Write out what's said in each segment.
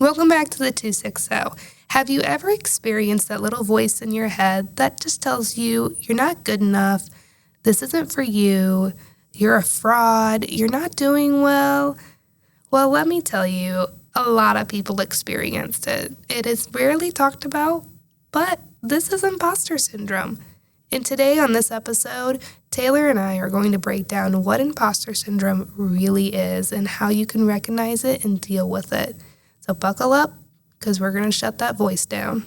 Welcome back to the 260. Have you ever experienced that little voice in your head that just tells you you're not good enough, this isn't for you, you're a fraud, you're not doing well? Well, let me tell you, a lot of people experienced it. It is rarely talked about, but this is imposter syndrome. And today on this episode, Taylor and I are going to break down what imposter syndrome really is and how you can recognize it and deal with it. So buckle up, because we're going to shut that voice down.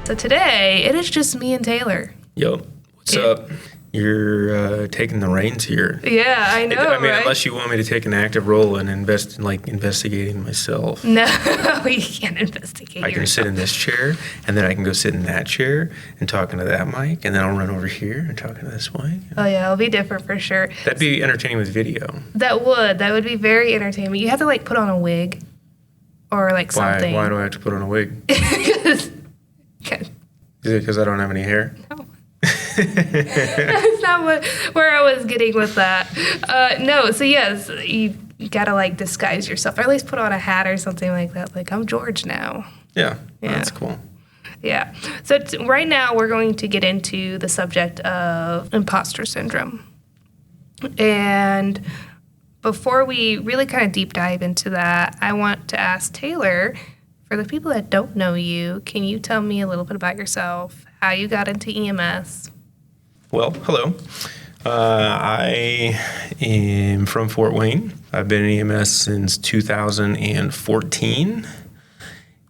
So today, it is just me and Taylor. Yo, what's up? You're taking the reins here. Yeah, I know, right? Unless you want me to take an active role and investigating myself. No, you can't investigate I can sit in this chair, and then I can go sit in that chair and talking to that mic, and then I'll run over here and talking to this mic. Oh, yeah, it'll be different for sure. That'd be entertaining with video. That would be very entertaining. You have to, put on a wig or, something. Why do I have to put on a wig? Okay. Is it because I don't have any hair? No. That's not where I was getting with that. No, so yes, you gotta disguise yourself, or at least put on a hat or something like that. I'm George now. Yeah. That's cool. Yeah. So right now we're going to get into the subject of imposter syndrome. And before we really kind of deep dive into that, I want to ask Taylor, for the people that don't know you, can you tell me a little bit about yourself, how you got into EMS? Well, hello. I am from Fort Wayne. I've been in EMS since 2014.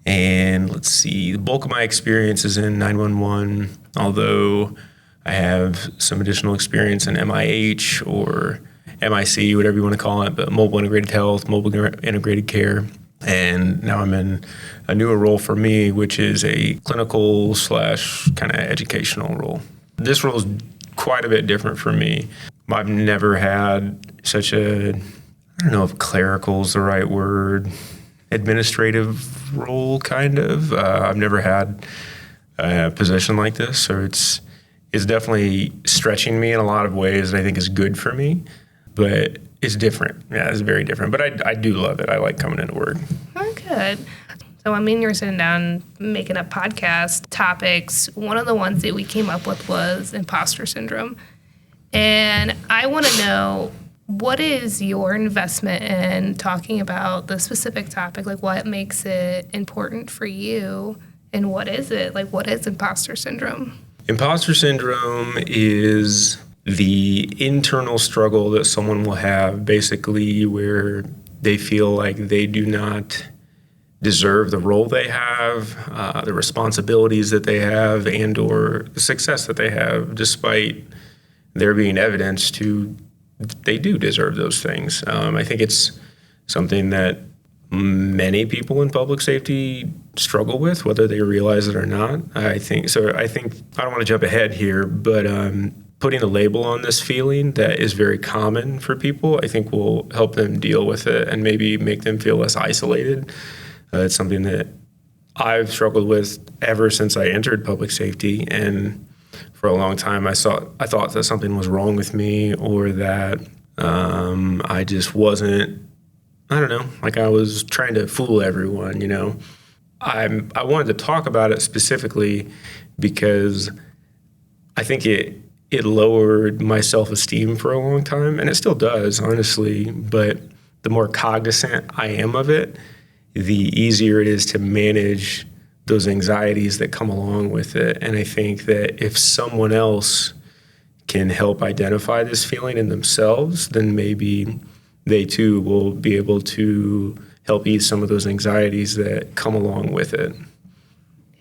And let's see, the bulk of my experience is in 911, although I have some additional experience in MIH or MIC, whatever you want to call it, but mobile integrated health, mobile integrated care. And now I'm in a newer role for me, which is a clinical / kind of educational role. This role is quite a bit different for me. I've never had such I don't know if clerical is the right word, administrative role, kind of. I've never had a position like this, so it's definitely stretching me in a lot of ways that I think is good for me, but it's different. Yeah, it's very different, but I do love it. I like coming into work. Oh, good. So, you were sitting down making up podcast topics. One of the ones that we came up with was imposter syndrome. And I want to know, what is your investment in talking about the specific topic? What makes it important for you? And what is it? What is imposter syndrome? Imposter syndrome is the internal struggle that someone will have, basically, where they feel like they do not deserve the role they have, the responsibilities that they have, and or the success that they have, despite there being evidence to they do deserve those things. I think it's something that many people in public safety struggle with, whether they realize it or not. I think I don't want to jump ahead here, but putting a label on this feeling that is very common for people, I think will help them deal with it and maybe make them feel less isolated. It's something that I've struggled with ever since I entered public safety, and for a long time I thought that something was wrong with me, or that I just wasn't, I don't know, I was trying to fool everyone, I wanted to talk about it specifically because I think it lowered my self-esteem for a long time, and it still does, honestly, but the more cognizant I am of it, the easier it is to manage those anxieties that come along with it. And I think that if someone else can help identify this feeling in themselves, then maybe they too will be able to help ease some of those anxieties that come along with it.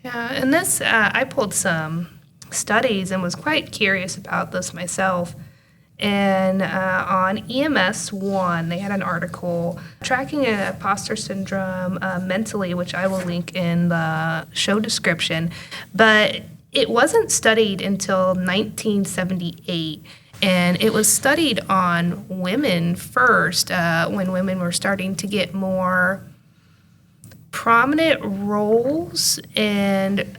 Yeah, and this, I pulled some studies and was quite curious about this myself. And on EMS 1, they had an article tracking imposter syndrome mentally, which I will link in the show description. But it wasn't studied until 1978. And it was studied on women first, when women were starting to get more prominent roles and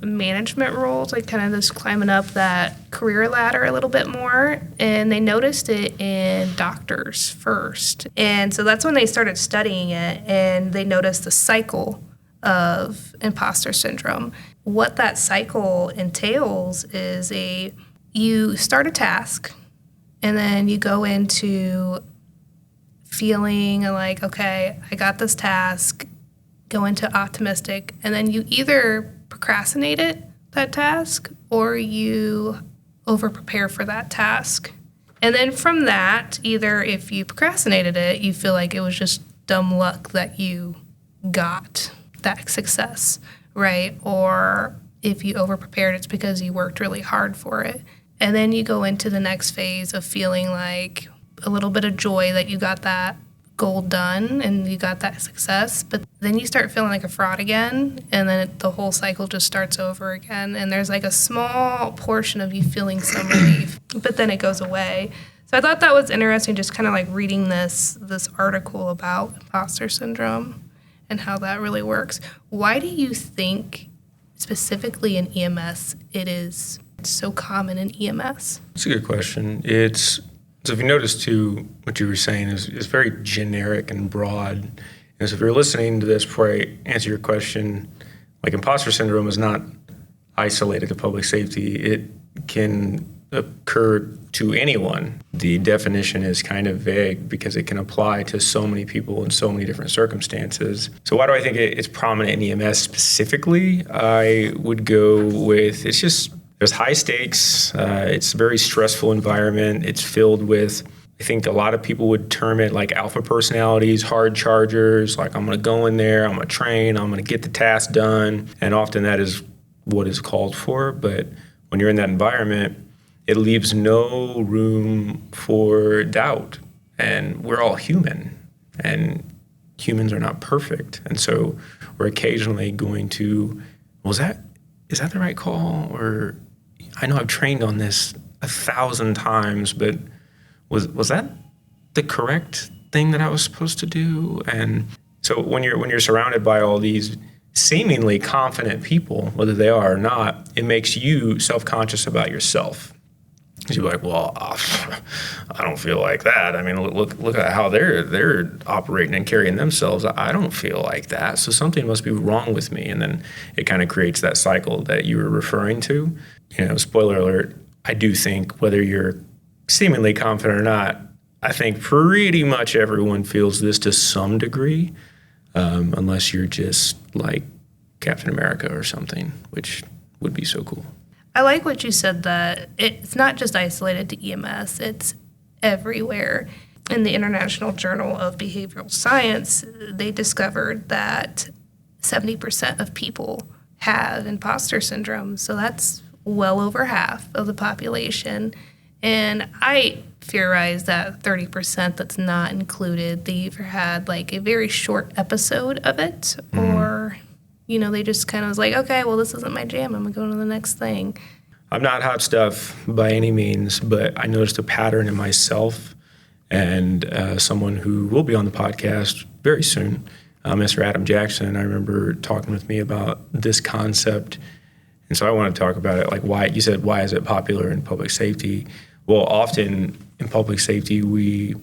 management roles, like kind of just climbing up that career ladder a little bit more. And they noticed it in doctors first. And so that's when they started studying it, and they noticed the cycle of imposter syndrome. What that cycle entails is you start a task, and then you go into feeling like, okay, I got this task, go into optimistic, and then you either procrastinate that task, or you over-prepare for that task. And then from that, either if you procrastinated it, you feel like it was just dumb luck that you got that success, right? Or if you over-prepared, it's because you worked really hard for it. And then you go into the next phase of feeling like a little bit of joy that you got that goal done and you got that success, but then you start feeling like a fraud again, and then the whole cycle just starts over again, and there's like a small portion of you feeling some relief, but then it goes away. So I thought that was interesting, just kind of like reading this article about imposter syndrome and how that really works. Why do you think specifically in EMS it is so common in EMS? That's a good question. So if you notice too, what you were saying is very generic and broad. And so if you're listening to this before I answer your question, like imposter syndrome is not isolated to public safety. It can occur to anyone. The definition is kind of vague because it can apply to so many people in so many different circumstances. So why do I think it's prominent in EMS specifically? I would go with, there's high stakes. It's a very stressful environment. It's filled with, I think a lot of people would term it like alpha personalities, hard chargers, like I'm going to go in there, I'm going to train, I'm going to get the task done. And often that is what is called for. But when you're in that environment, it leaves no room for doubt. And we're all human, and humans are not perfect. And so we're occasionally going to, is that the right call? Or I know I've trained on this 1,000 times, but was that the correct thing that I was supposed to do? And so when you're surrounded by all these seemingly confident people, whether they are or not, it makes you self-conscious about yourself. Because you're like, well, I don't feel like that. I mean, look at how they're operating and carrying themselves. I don't feel like that. So something must be wrong with me. And then it kind of creates that cycle that you were referring to. Spoiler alert, I do think whether you're seemingly confident or not, I think pretty much everyone feels this to some degree, unless you're just like Captain America or something, which would be so cool. I like what you said, that it's not just isolated to EMS, it's everywhere. In the International Journal of Behavioral Science, they discovered that 70% of people have imposter syndrome. So that's well over half of the population. And I theorize that 30% that's not included, they either had like a very short episode of it, or they just kind of was like, okay, well, this isn't my jam. I'm going to go to the next thing. I'm not hot stuff by any means, but I noticed a pattern in myself and someone who will be on the podcast very soon, Mr. Adam Jackson. I remember talking with me about this concept. And so I want to talk about it, like why is it popular in public safety? Well, often in public safety,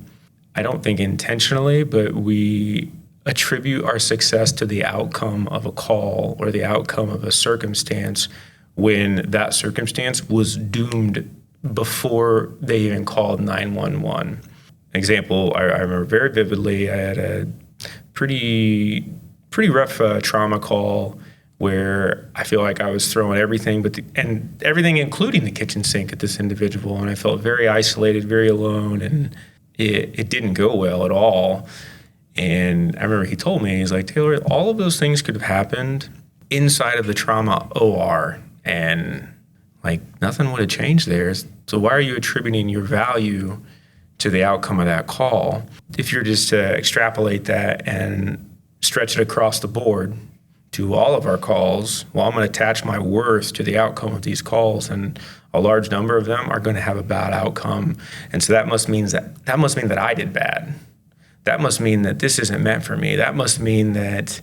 I don't think intentionally, but we attribute our success to the outcome of a call or the outcome of a circumstance when that circumstance was doomed before they even called 911. Example, I remember very vividly, I had a pretty rough trauma call where I feel like I was throwing everything, everything including the kitchen sink at this individual, and I felt very isolated, very alone, and it didn't go well at all. And I remember he told me, he's like, Taylor, all of those things could have happened inside of the trauma OR, and like nothing would have changed there. So why are you attributing your value to the outcome of that call? If you're just to extrapolate that and stretch it across the board to all of our calls, well, I'm going to attach my worth to the outcome of these calls, and a large number of them are going to have a bad outcome. And so that must mean that I did bad. that must mean that this isn't meant for me. That must mean that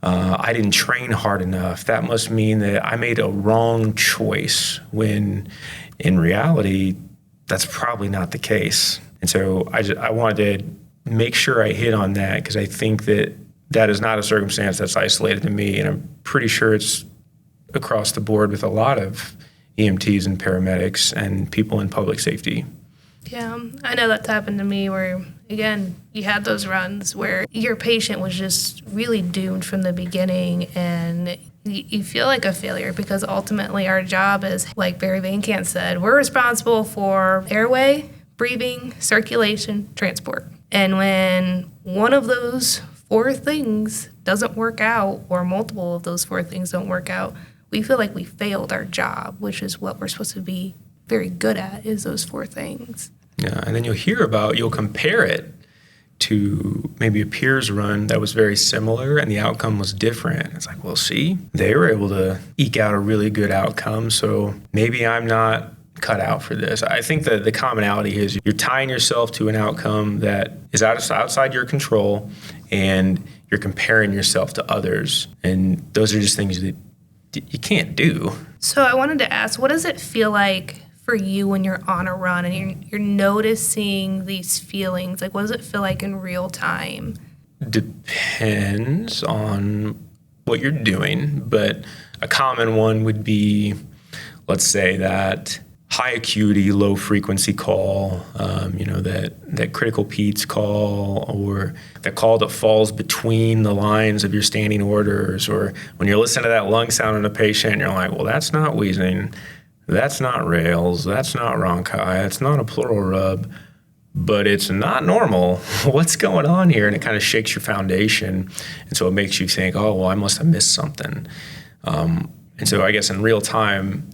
I didn't train hard enough. That must mean that I made a wrong choice, when in reality, that's probably not the case. And so I wanted to make sure I hit on that, because I think that is not a circumstance that's isolated to me. And I'm pretty sure it's across the board with a lot of EMTs and paramedics and people in public safety. Yeah, I know that's happened to me where, again, you had those runs where your patient was just really doomed from the beginning, and you feel like a failure, because ultimately our job is, like Barry Van Kant said, we're responsible for airway, breathing, circulation, transport. And when one of those 4 things doesn't work out, or multiple of those 4 things don't work out, we feel like we failed our job, which is what we're supposed to be very good at, is those 4 things. Yeah, and then you'll compare it to maybe a peer's run that was very similar and the outcome was different. It's like, well, see, they were able to eke out a really good outcome, so maybe I'm not cut out for this. I think that the commonality is you're tying yourself to an outcome that is outside your control, and you're comparing yourself to others, and those are just things that you can't do. So I wanted to ask, what does it feel like for you when you're on a run and you're noticing these feelings? Like, what does it feel like in real time? Depends on what you're doing, but a common one would be, let's say, that high acuity, low frequency call, that critical PEDS call, or that call that falls between the lines of your standing orders, or when you're listening to that lung sound in a patient, you're like, well, that's not wheezing, that's not rales, that's not rhonchi, it's not a pleural rub, but it's not normal. What's going on here? And it kind of shakes your foundation. And so it makes you think, oh, well, I must have missed something. And so I guess in real time,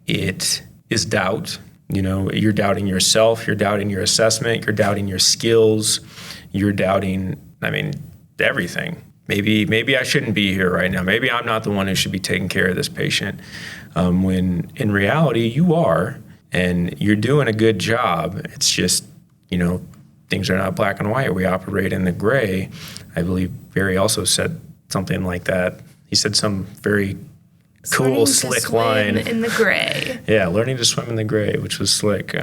it is doubt. You're doubting yourself, you're doubting your assessment, you're doubting your skills, you're doubting, everything. Maybe I shouldn't be here right now. Maybe I'm not the one who should be taking care of this patient. When in reality, you are, and you're doing a good job. It's just, things are not black and white. We operate in the gray. I believe Barry also said something like that. He said some very cool, slick line. In the gray. Yeah, learning to swim in the gray, which was slick,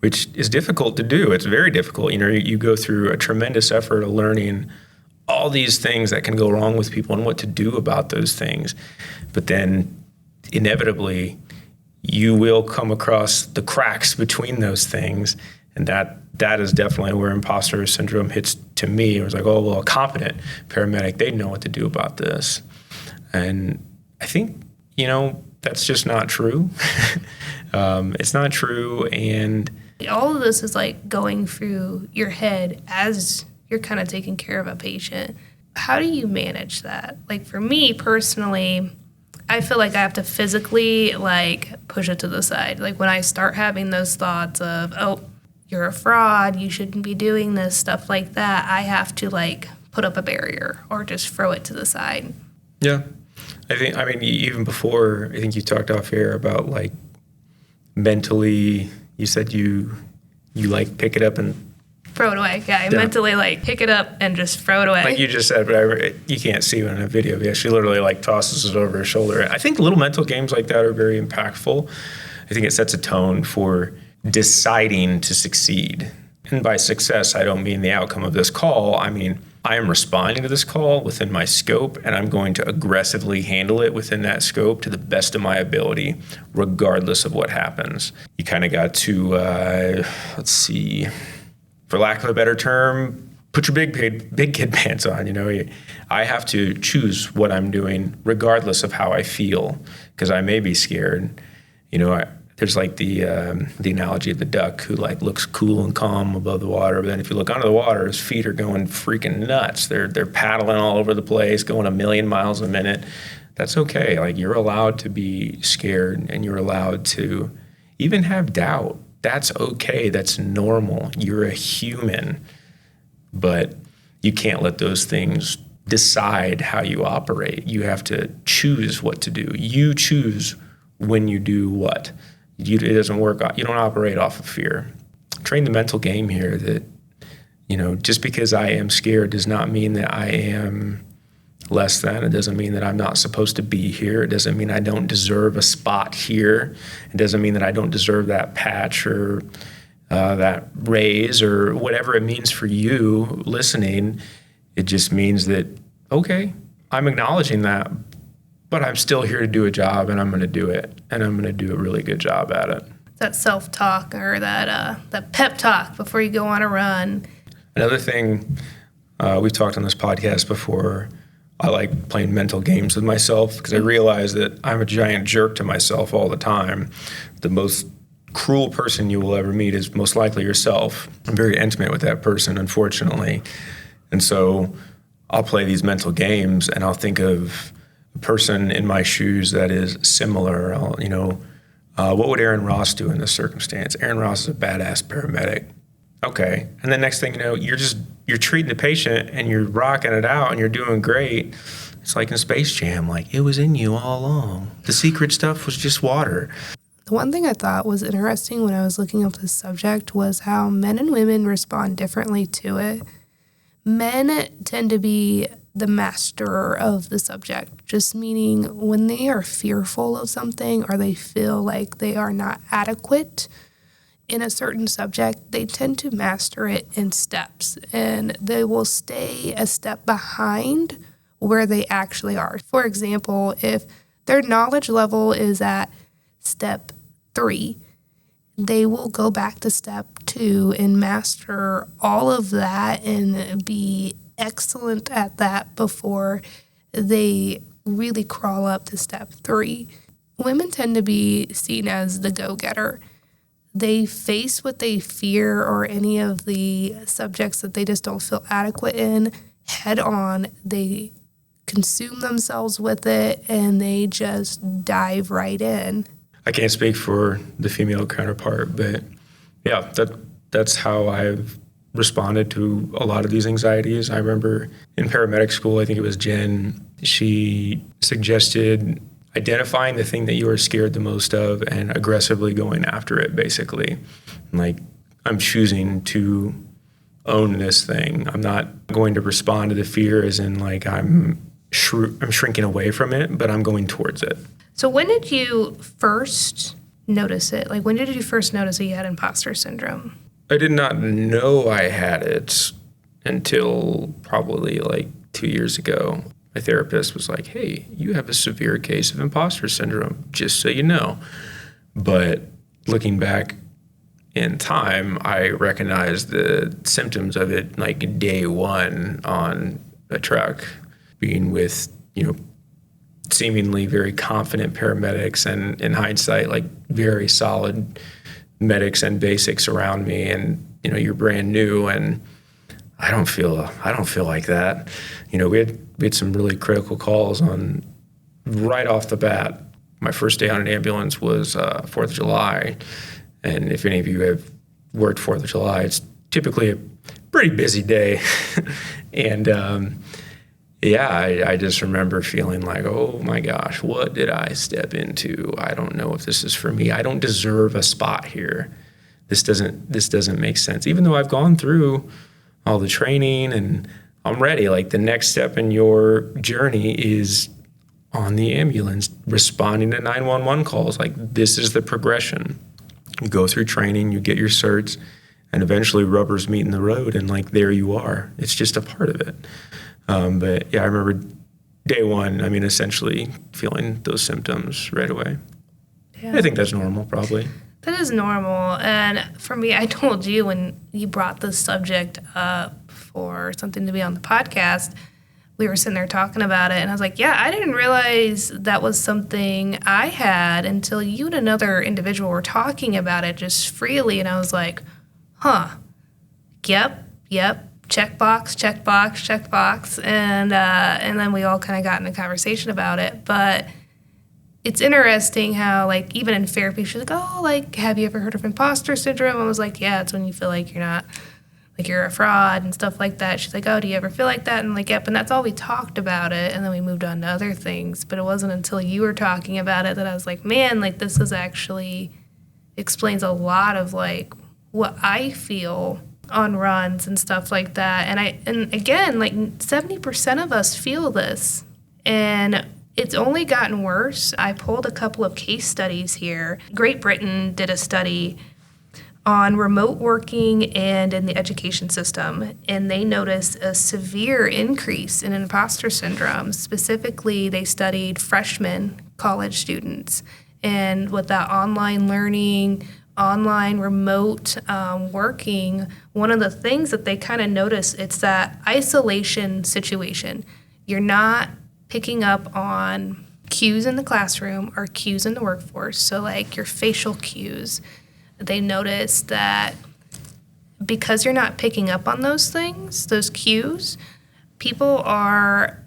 which is difficult to do. It's very difficult. You go through a tremendous effort of learning all these things that can go wrong with people and what to do about those things. But then inevitably, you will come across the cracks between those things. And that is definitely where imposter syndrome hits to me. It was like, oh, well, a competent paramedic, they know what to do about this. And I think, that's just not true. It's not true. And all of this is like going through your head as you're kind of taking care of a patient. How do you manage that? Like, for me personally, I feel like I have to physically push it to the side. Like, when I start having those thoughts of, oh, you're a fraud, you shouldn't be doing this, stuff like that, I have to put up a barrier or just throw it to the side. Yeah. Even before, I think you talked off air about mentally, you said you pick it up and throw it away. Yeah, I mentally pick it up and just throw it away. Like you just said, but you can't see it in a video. Yeah, she literally tosses it over her shoulder. I think little mental games like that are very impactful. I think it sets a tone for deciding to succeed. And by success, I don't mean the outcome of this call. I mean, I am responding to this call within my scope, and I'm going to aggressively handle it within that scope to the best of my ability, regardless of what happens. You kind of got to, for lack of a better term, put your big kid pants on. I have to choose what I'm doing, regardless of how I feel, because I may be scared. There's the analogy of the duck who looks cool and calm above the water, but then if you look under the water, his feet are going freaking nuts. They're paddling all over the place, going 1,000,000 miles a minute. That's okay. You're allowed to be scared, and you're allowed to even have doubt. That's okay. That's normal. You're a human, but you can't let those things decide how you operate. You have to choose what to do. You choose when you do what. It doesn't work. You don't operate off of fear. Train the mental game here that, Just because I am scared does not mean that I am less than. It doesn't mean that I'm not supposed to be here. It doesn't mean I don't deserve a spot here. It doesn't mean that I don't deserve that patch or that raise or whatever it means for you listening. It just means that, okay, I'm acknowledging that, but I'm still here to do a job, and I'm going to do it, and I'm going to do a really good job at it. That self-talk or that pep talk before you go on a run. Another thing, we've talked on this podcast before, I like playing mental games with myself because I realize that I'm a giant jerk to myself all the time. The most cruel person you will ever meet is most likely yourself. I'm very intimate with that person, unfortunately. And so I'll play these mental games and I'll think of a person in my shoes that is similar. What would Aaron Ross do in this circumstance? Aaron Ross is a badass paramedic. Okay. And then next thing you know, you're treating the patient and you're rocking it out and you're doing great. It's like in Space Jam, like it was in you all along. The secret stuff was just water. The one thing I thought was interesting when I was looking up this subject was how men and women respond differently to it. Men tend to be the master of the subject, just meaning when they are fearful of something or they feel like they are not adequate in a certain subject, they tend to master it in steps, and they will stay a step behind where they actually are. For example, if their knowledge level is at step 3, they will go back to step 2 and master all of that and be excellent at that before they really crawl up to step 3. Women tend to be seen as the go-getter. They face what they fear or any of the subjects that they just don't feel adequate in head on. They consume themselves with it and they just dive right in. I can't speak for the female counterpart, but yeah, that's how I've responded to a lot of these anxieties. I remember in paramedic school, I think it was Jen, she suggested identifying the thing that you are scared the most of and aggressively going after it, basically. Like, I'm choosing to own this thing. I'm not going to respond to the fear as in like I'm shrinking away from it, but I'm going towards it. So when did you first notice it? Like, when did you first notice that you had imposter syndrome? I did not know I had it until probably like 2 years ago. My therapist was like, hey, you have a severe case of imposter syndrome, just so you know. But looking back in time, I recognized the symptoms of it like day one on a truck, being with, seemingly very confident paramedics and in hindsight, like very solid medics and basics around me. And, you're brand new and I don't feel like that. We had some really critical calls on right off the bat. My first day on an ambulance was 4th of July. And if any of you have worked 4th of July, it's typically a pretty busy day. And I just remember feeling like, oh my gosh, what did I step into? I don't know if this is for me. I don't deserve a spot here. This doesn't make sense. Even though I've gone through all the training and I'm ready. Like, the next step in your journey is on the ambulance, responding to 911 calls. Like, this is the progression. You go through training, you get your certs, and eventually rubbers meet in the road, and like, there you are. It's just a part of it. But yeah, I remember day one, essentially feeling those symptoms right away. Yeah. I think that's normal, probably. That is normal. And for me, I told you when you brought this subject up for something to be on the podcast, we were sitting there talking about it, and I was like, yeah, I didn't realize that was something I had until you and another individual were talking about it just freely, and I was like, yep, checkbox, and then we all kind of got in a conversation about it. But it's interesting how, like, even in therapy, she's like, oh, like, have you ever heard of imposter syndrome? I was like, yeah, it's when you feel like you're not, like, you're a fraud and stuff like that. She's like, oh, do you ever feel like that? And like, yep, and that's all we talked about it, and then we moved on to other things. But it wasn't until you were talking about it that I was like, man, like, this is actually explains a lot of, like, what I feel on runs and stuff like that. And again, like 70% of us feel this. And it's only gotten worse. I pulled a couple of case studies here. Great Britain did a study on remote working and in the education system, and they noticed a severe increase in imposter syndrome. Specifically, they studied freshman college students. And with that online learning, online remote working, one of the things that they kind of notice, it's that isolation situation. You're not picking up on cues in the classroom or cues in the workforce. So like your facial cues, they notice that because you're not picking up on those things, those cues, people are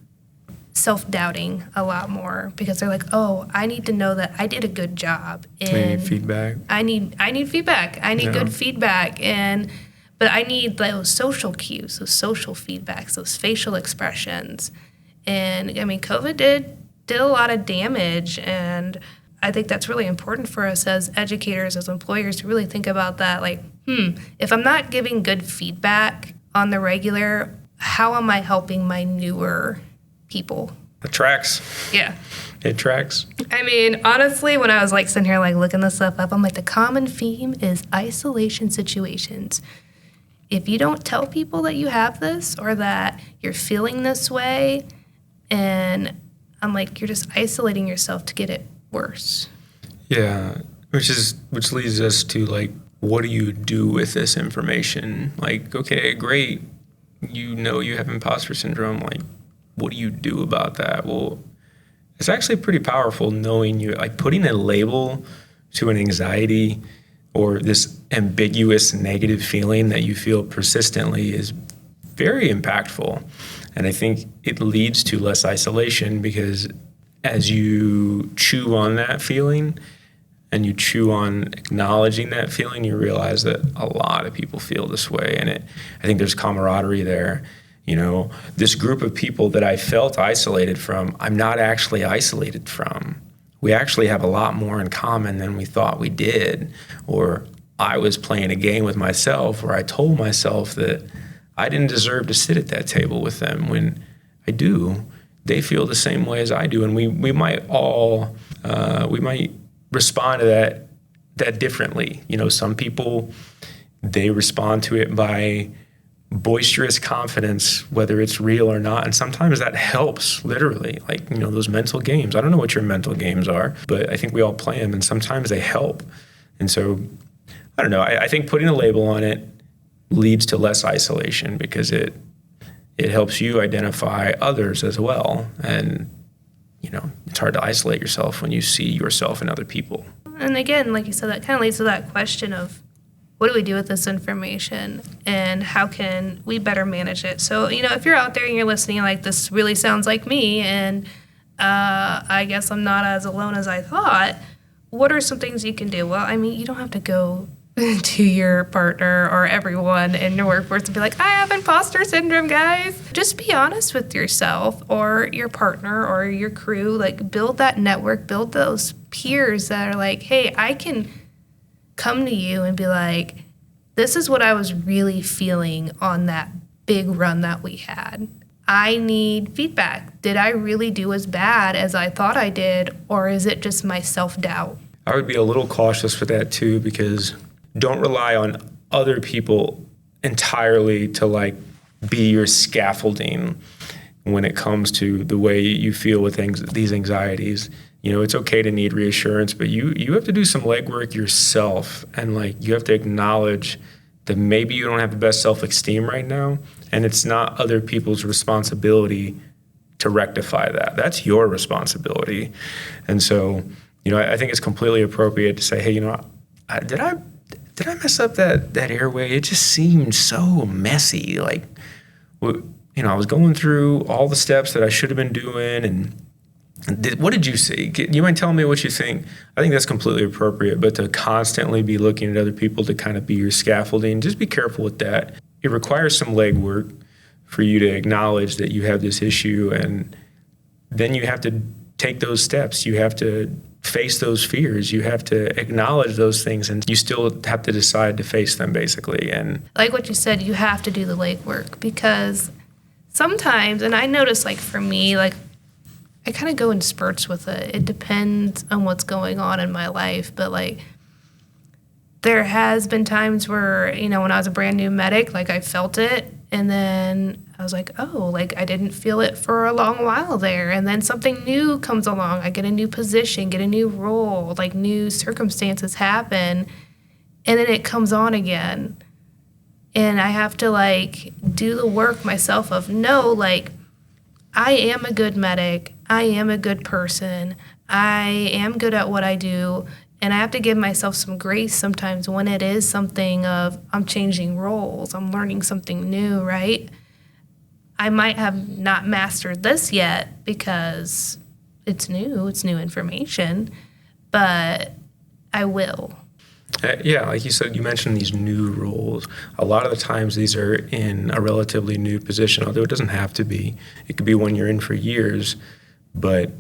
self-doubting a lot more because they're like, oh, I need to know that I did a good job. And I need feedback. I need feedback. I need good feedback. But I need those social cues, those social feedbacks, those facial expressions. And I mean, COVID did a lot of damage, and I think that's really important for us as educators, as employers, to really think about that. Like, if I'm not giving good feedback on the regular, how am I helping my newer people? It tracks. Yeah. It tracks. I mean, honestly, when I was like sitting here like looking this stuff up, I'm like, the common theme is isolation situations. If you don't tell people that you have this or that you're feeling this way, and I'm like, you're just isolating yourself to get it worse. Yeah, which leads us to like, what do you do with this information? Like, okay, great, you know you have imposter syndrome. Like, what do you do about that? Well, it's actually pretty powerful knowing you, like putting a label to an anxiety or this ambiguous negative feeling that you feel persistently is very impactful. And I think it leads to less isolation because as you chew on that feeling and you chew on acknowledging that feeling, you realize that a lot of people feel this way. And I think there's camaraderie there. You know, this group of people that I felt isolated from, I'm not actually isolated from. We actually have a lot more in common than we thought we did. Or I was playing a game with myself where I told myself that I didn't deserve to sit at that table with them when I do. They feel the same way as I do, and we might all we might respond to that differently. You know, some people, they respond to it by boisterous confidence, whether it's real or not, and sometimes that helps literally. Like, you know, those mental games. I don't know what your mental games are, but I think we all play them, and sometimes they help. And so, I don't know. I think putting a label on it leads to less isolation because it helps you identify others as well. And, you know, it's hard to isolate yourself when you see yourself in other people. And again, like you said, that kind of leads to that question of what do we do with this information and how can we better manage it? So, you know, if you're out there and you're listening, like, this really sounds like me, and I guess I'm not as alone as I thought, what are some things you can do? Well, I mean, you don't have to go to your partner or everyone in your workforce and be like, I have imposter syndrome, guys. Just be honest with yourself or your partner or your crew. Like, build that network, build those peers that are like, hey, I can come to you and be like, this is what I was really feeling on that big run that we had. I need feedback. Did I really do as bad as I thought I did, or is it just my self-doubt? I would be a little cautious with that too, because don't rely on other people entirely to like be your scaffolding when it comes to the way you feel with these anxieties. You know, it's okay to need reassurance, but you have to do some legwork yourself, and like you have to acknowledge that maybe you don't have the best self-esteem right now, and it's not other people's responsibility to rectify that. That's your responsibility. And so, you know, I think it's completely appropriate to say, hey, you know, did I mess up that airway? It just seemed so messy. Like, you know, I was going through all the steps that I should have been doing, and what did you see? You mind telling me what you think? I think that's completely appropriate, but to constantly be looking at other people to kind of be your scaffolding, just be careful with that. It requires some legwork for you to acknowledge that you have this issue, and then you have to take those steps. You have to face those fears. You have to acknowledge those things, and you still have to decide to face them, basically. And like what you said, you have to do the legwork, because sometimes, and I notice, like, for me, like, I kind of go in spurts with it. It depends on what's going on in my life. But, like, there has been times where, you know, when I was a brand new medic, like, I felt it. And then I was like, oh, like, I didn't feel it for a long while there. And then something new comes along. I get a new position, get a new role, like, new circumstances happen. And then it comes on again. And I have to, like, do the work myself of, no, like, I am a good medic. I am a good person. I am good at what I do. And I have to give myself some grace sometimes when it is something of, I'm changing roles, I'm learning something new, right? I might have not mastered this yet because it's new information, but I will. Yeah, like you said, you mentioned these new roles. A lot of the times these are in a relatively new position, although it doesn't have to be. It could be one you're in for years, but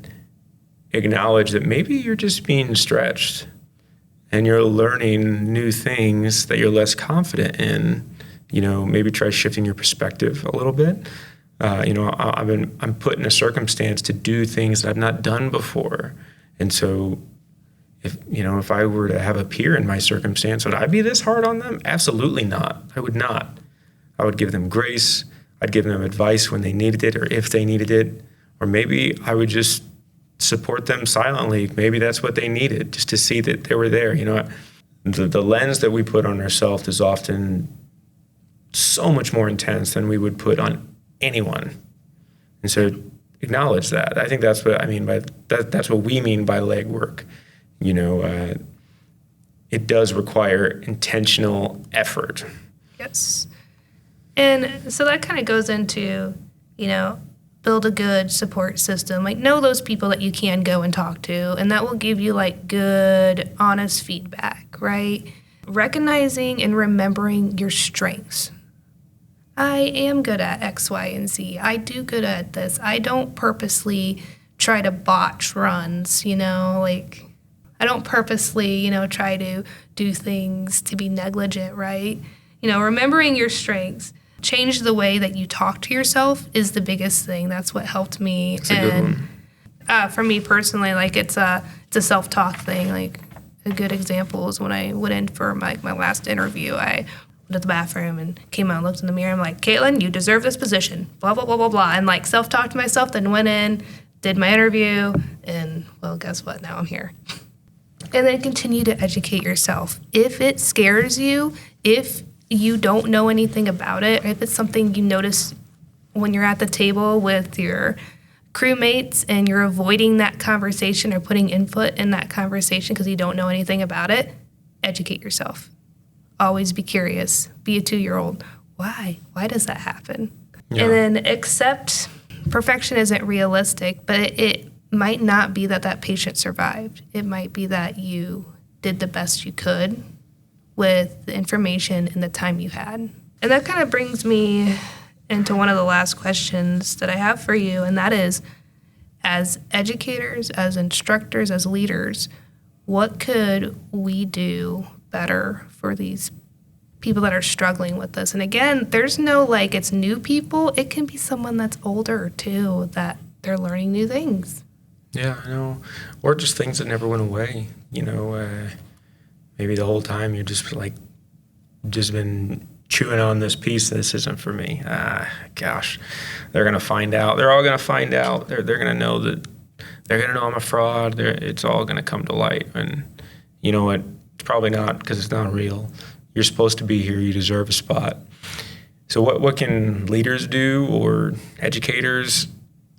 acknowledge that maybe you're just being stretched and you're learning new things that you're less confident in. You know, maybe try shifting your perspective a little bit. I'm put in a circumstance to do things that I've not done before. And so if I were to have a peer in my circumstance, would I be this hard on them? Absolutely not. I would not. I would give them grace. I'd give them advice when they needed it or if they needed it. Or maybe I would just support them silently. Maybe that's what they needed, just to see that they were there. You know, the lens that we put on ourselves is often so much more intense than we would put on anyone. And so acknowledge that. I think that's what I mean by that. That's what we mean by legwork. You know, it does require intentional effort. Yes. And so that kind of goes into, you know, build a good support system. Like, know those people that you can go and talk to, and that will give you, like, good, honest feedback, right? Recognizing and remembering your strengths. I am good at X, Y, and Z. I do good at this. I don't purposely try to botch runs, you know, like, I don't purposely, you know, try to do things to be negligent, right? You know, remembering your strengths. Change the way that you talk to yourself is the biggest thing. That's what helped me. That's a good one. For me personally, like, it's a self-talk thing. Like, a good example is when I went in for my last interview. I went to the bathroom and came out and looked in the mirror. I'm like, Kaitlin, you deserve this position. Blah, blah, blah, blah, blah. And, like, self-talked to myself, then went in, did my interview, and, well, guess what? Now I'm here. And then continue to educate yourself. If it scares you, if you don't know anything about it, or if it's something you notice when you're at the table with your crewmates and you're avoiding that conversation or putting input in that conversation because you don't know anything about it, educate yourself. Always be curious. Be a 2-year-old. Why? Why does that happen? Yeah. And then accept perfection isn't realistic, but it might not be that patient survived. It might be that you did the best you could with the information and the time you had. And that kind of brings me into one of the last questions that I have for you, and that is, as educators, as instructors, as leaders, what could we do better for these people that are struggling with this? And again, there's no, like, it's new people. It can be someone that's older, too, that they're learning new things. Yeah, I know. Or just things that never went away, you know. Maybe the whole time you're just been chewing on this piece. This isn't for me. Gosh, they're going to find out. They're all going to find out. They're going to know that they're going to know I'm a fraud. It's all going to come to light. And you know what? It's probably not, because it's not real. You're supposed to be here. You deserve a spot. So what can leaders do, or educators?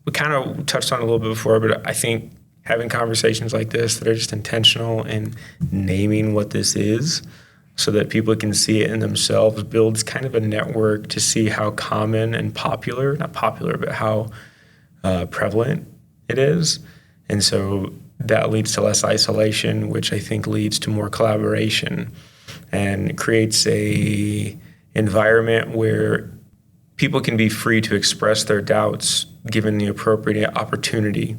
We kind of touched on it a little bit before, but I think having conversations like this that are just intentional and naming what this is so that people can see it in themselves builds kind of a network to see how common and popular, not popular, but how prevalent it is. And so that leads to less isolation, which I think leads to more collaboration and creates a environment where people can be free to express their doubts given the appropriate opportunity.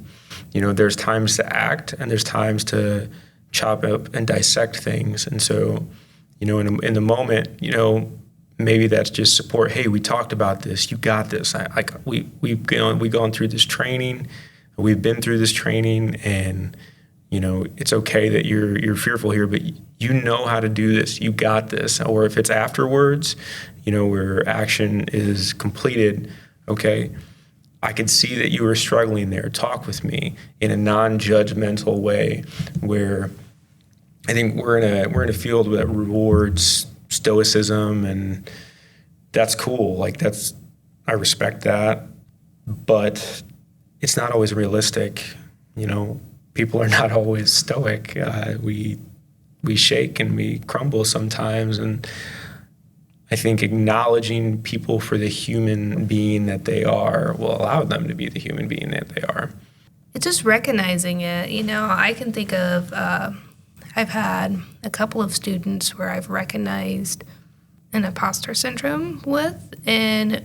there's times to act and there's times to chop up and dissect things. And so, in the moment, maybe that's just support. Hey, we talked about this. You got this. We've gone through this training. We've been through this training, and it's okay that you're fearful here, but you know how to do this. You got this. Or if it's afterwards, where action is completed, okay, I could see that you were struggling there. Talk with me in a non-judgmental way, where I think we're in a field that rewards stoicism, and that's cool. I respect that, but it's not always realistic. People are not always stoic. We shake and we crumble sometimes, and I think acknowledging people for the human being that they are will allow them to be the human being that they are. It's just recognizing it. I can think of, I've had a couple of students where I've recognized an imposter syndrome with, and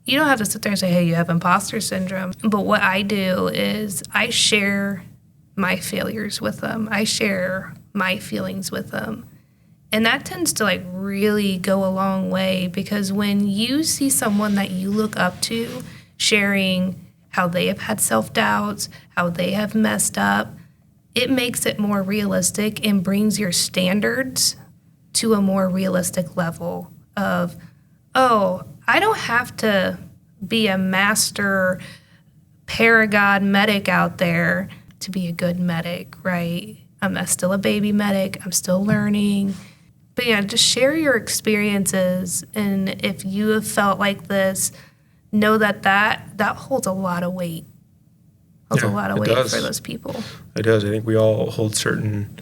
you don't have to sit there and say, hey, you have imposter syndrome. But what I do is I share my failures with them. I share my feelings with them. And that tends to really go a long way, because when you see someone that you look up to sharing how they have had self-doubts, how they have messed up, it makes it more realistic and brings your standards to a more realistic level of, oh, I don't have to be a master paragon medic out there to be a good medic, right? I'm still a baby medic. I'm still learning. But just share your experiences. And if you have felt like this, know that holds a lot of weight. Holds a lot of weight for those people. It does. I think we all hold certain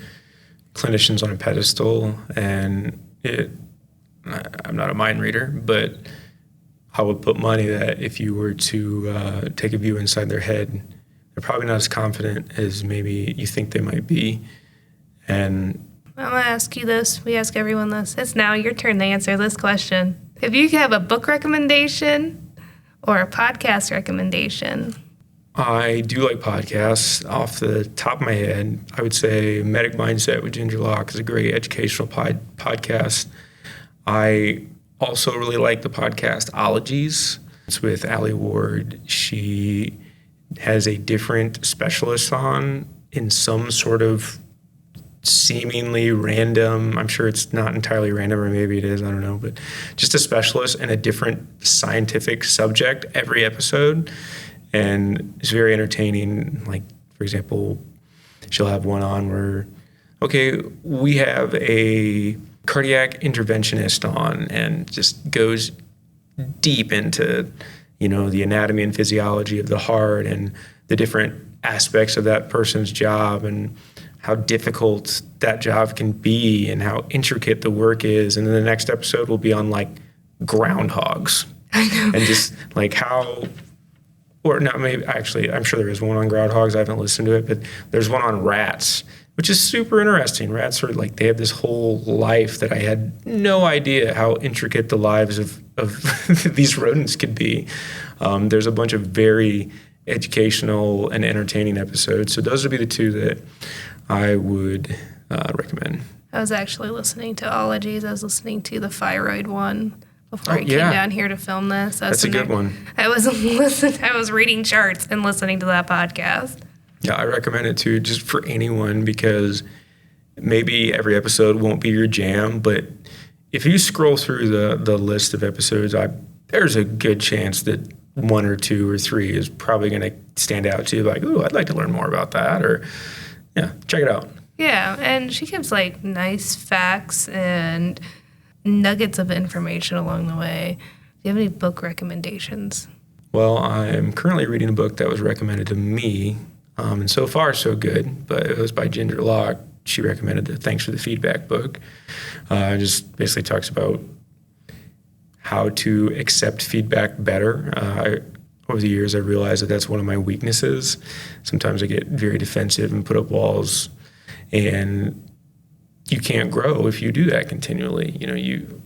clinicians on a pedestal, and I'm not a mind reader, but I would put money that if you were to take a view inside their head, they're probably not as confident as maybe you think they might be. And I'm going to ask you this. We ask everyone this. It's now your turn to answer this question. If you could have a book recommendation or a podcast recommendation. I do like podcasts. Off the top of my head, I would say MedicMindSet with Ginger Locke is a great educational podcast. I also really like the podcast Ologies. It's with Allie Ward. She has a different specialist on in some sort of seemingly random, I'm sure it's not entirely random, or maybe it is, I don't know, but just a specialist in a different scientific subject every episode. And it's very entertaining. Like, for example, she'll have one on where, okay, we have a cardiac interventionist on, and just goes deep into, the anatomy and physiology of the heart and the different aspects of that person's job and how difficult that job can be and how intricate the work is. And then the next episode will be on groundhogs. I know. And just how, or not maybe, actually, I'm sure there is one on groundhogs. I haven't listened to it, but there's one on rats, which is super interesting. Rats are they have this whole life that I had no idea how intricate the lives of these rodents could be. There's a bunch of very educational and entertaining episodes. So those would be the two that I would recommend. I was actually listening to Ologies. I was listening to the thyroid one before I came down here to film this. That's a good one. I was reading charts and listening to that podcast. Yeah, I recommend it too, just for anyone, because maybe every episode won't be your jam, but if you scroll through the list of episodes, there's a good chance that one or two or three is probably going to stand out to you, ooh, I'd like to learn more about that, or yeah, check it out. Yeah, and she gives nice facts and nuggets of information along the way. Do you have any book recommendations? Well, I'm currently reading a book that was recommended to me, and so far so good, but it was by Ginger Locke. She recommended the Thanks for the Feedback book. It just basically talks about how to accept feedback better. Over the years, I realized that that's one of my weaknesses. Sometimes I get very defensive and put up walls, and you can't grow if you do that continually.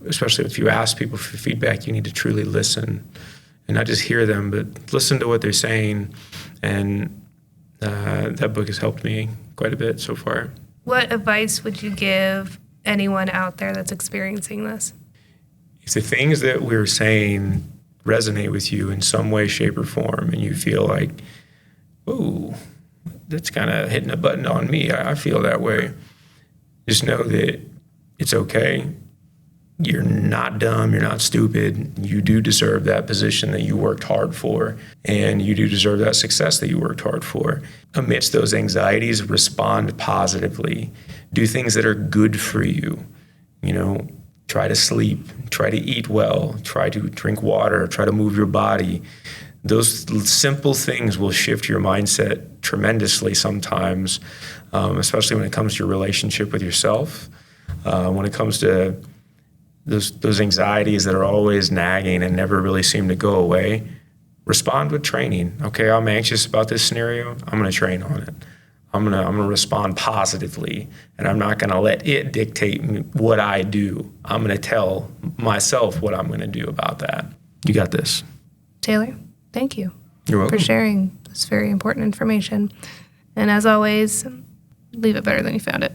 Especially if you ask people for feedback, you need to truly listen and not just hear them, but listen to what they're saying and that book has helped me quite a bit so far. What advice would you give anyone out there that's experiencing this? If the things that we're saying resonate with you in some way, shape, or form, and you feel like, ooh, that's kind of hitting a button on me, I feel that way, just know that it's okay. You're not dumb, you're not stupid. You do deserve that position that you worked hard for, and you do deserve that success that you worked hard for. Amidst those anxieties, respond positively. Do things that are good for you. Try to sleep, try to eat well, try to drink water, try to move your body. Those simple things will shift your mindset tremendously sometimes, especially when it comes to your relationship with yourself, when it comes to those anxieties that are always nagging and never really seem to go away. Respond with training. Okay, I'm anxious about this scenario. I'm going to train on it. I'm gonna respond positively, and I'm not gonna let it dictate what I do. I'm gonna tell myself what I'm gonna do about that. You got this. Taylor, thank you. You're welcome. For sharing this very important information. And as always, leave it better than you found it.